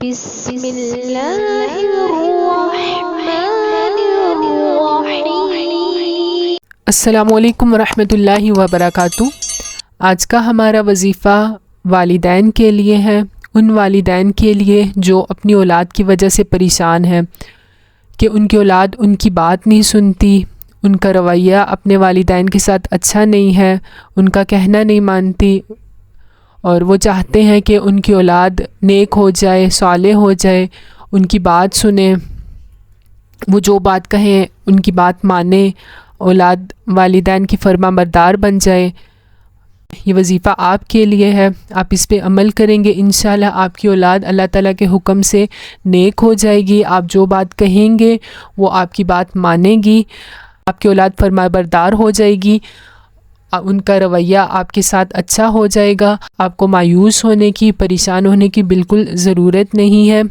بسم اللہ الرحمن الرحیم۔ السلام علیکم ورحمۃ اللہ وبرکاتہ۔ آج کا ہمارا وظیفہ والدین کے لیے ہے، ان والدین کے لیے جو اپنی اولاد کی وجہ سے پریشان ہیں کہ ان کی اولاد ان کی بات نہیں سنتی، ان کا رویہ اپنے والدین کے ساتھ اچھا نہیں ہے، ان کا کہنا نہیں مانتی، اور وہ چاہتے ہیں کہ ان کی اولاد نیک ہو جائے، صالح ہو جائے، ان کی بات سنیں، وہ جو بات کہیں ان کی بات مانیں، اولاد والدین کی فرما بردار بن جائے۔ یہ وظیفہ آپ کے لیے ہے، آپ اس پہ عمل کریں گے، انشاءاللہ آپ کی اولاد اللہ تعالیٰ کے حکم سے نیک ہو جائے گی۔ آپ جو بات کہیں گے وہ آپ کی بات مانے گی، آپ کی اولاد فرما بردار ہو جائے گی، ان کا رویہ آپ کے ساتھ اچھا ہو جائے گا۔ آپ کو مایوس ہونے کی، پریشان ہونے کی بالکل ضرورت نہیں ہے۔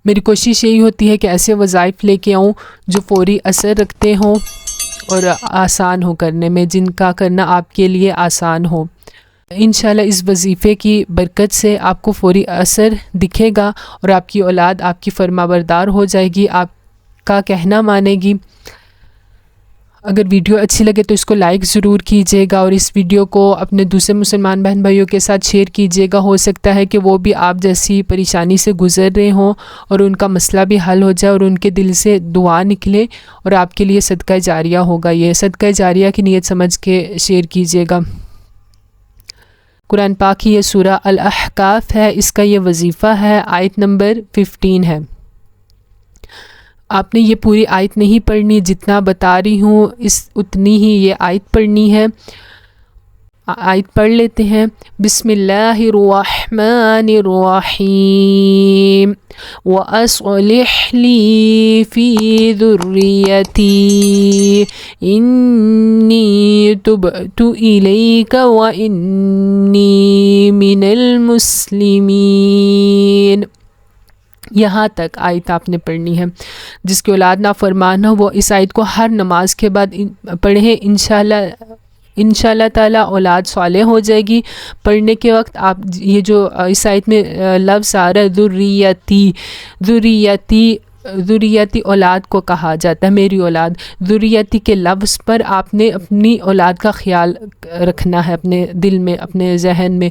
میری کوشش یہی ہوتی ہے کہ ایسے وظائف لے کے آؤں جو فوری اثر رکھتے ہوں اور آسان ہو کرنے میں، جن کا کرنا آپ کے لیے آسان ہو۔ انشاءاللہ اس وظیفے کی برکت سے آپ کو فوری اثر دکھے گا اور آپ کی اولاد آپ کی فرما بردار ہو جائے گی، آپ کا کہنا مانے گی۔ اگر ویڈیو اچھی لگے تو اس کو لائک ضرور کیجیے گا، اور اس ویڈیو کو اپنے دوسرے مسلمان بہن بھائیوں کے ساتھ شیئر کیجیے گا۔ ہو سکتا ہے کہ وہ بھی آپ جیسی پریشانی سے گزر رہے ہوں اور ان کا مسئلہ بھی حل ہو جائے اور ان کے دل سے دعا نکلے، اور آپ کے لیے صدقہ جاریہ ہوگا۔ یہ صدقہ جاریہ کی نیت سمجھ کے شیئر کیجیے گا۔ قرآن پاک کی یہ سورہ الاحقاف ہے، اس کا یہ وظیفہ ہے، آیت نمبر 15 ہے۔ آپ نے یہ پوری آیت نہیں پڑھنی، جتنا بتا رہی ہوں اتنی ہی یہ آیت پڑھنی ہے۔ آیت پڑھ لیتے ہیں۔ بسم اللہ الرحمن الرحیم وَأَصْلِحْ لِي فِي ذُرِّيَّتِي إِنِّي تُبْتُ إِلَيْكَ وَإِنِّي مِنَ الْمُسْلِمِينَ۔ یہاں تک آیت آپ نے پڑھنی ہے۔ جس کی اولاد نافرمان ہو وہ اس آیت کو ہر نماز کے بعد پڑھیں، انشاءاللہ تعالیٰ اولاد صالح ہو جائے گی۔ پڑھنے کے وقت آپ یہ جو اس آیت میں لفظ آ رہا ہے ذریتی اولاد کو کہا جاتا ہے، میری اولاد۔ ذریتی کے لفظ پر آپ نے اپنی اولاد کا خیال رکھنا ہے، اپنے دل میں، اپنے ذہن میں۔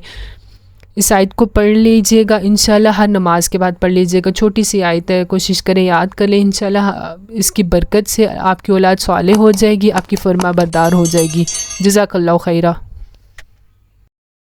اس آیت کو پڑھ لیجئے گا، انشاءاللہ ہر نماز کے بعد پڑھ لیجئے گا۔ چھوٹی سی آیت ہے، کوشش کریں یاد کر لیں۔ انشاءاللہ اس کی برکت سے آپ کی اولاد صالح ہو جائے گی، آپ کی فرما بردار ہو جائے گی۔ جزاک اللہ خیرہ۔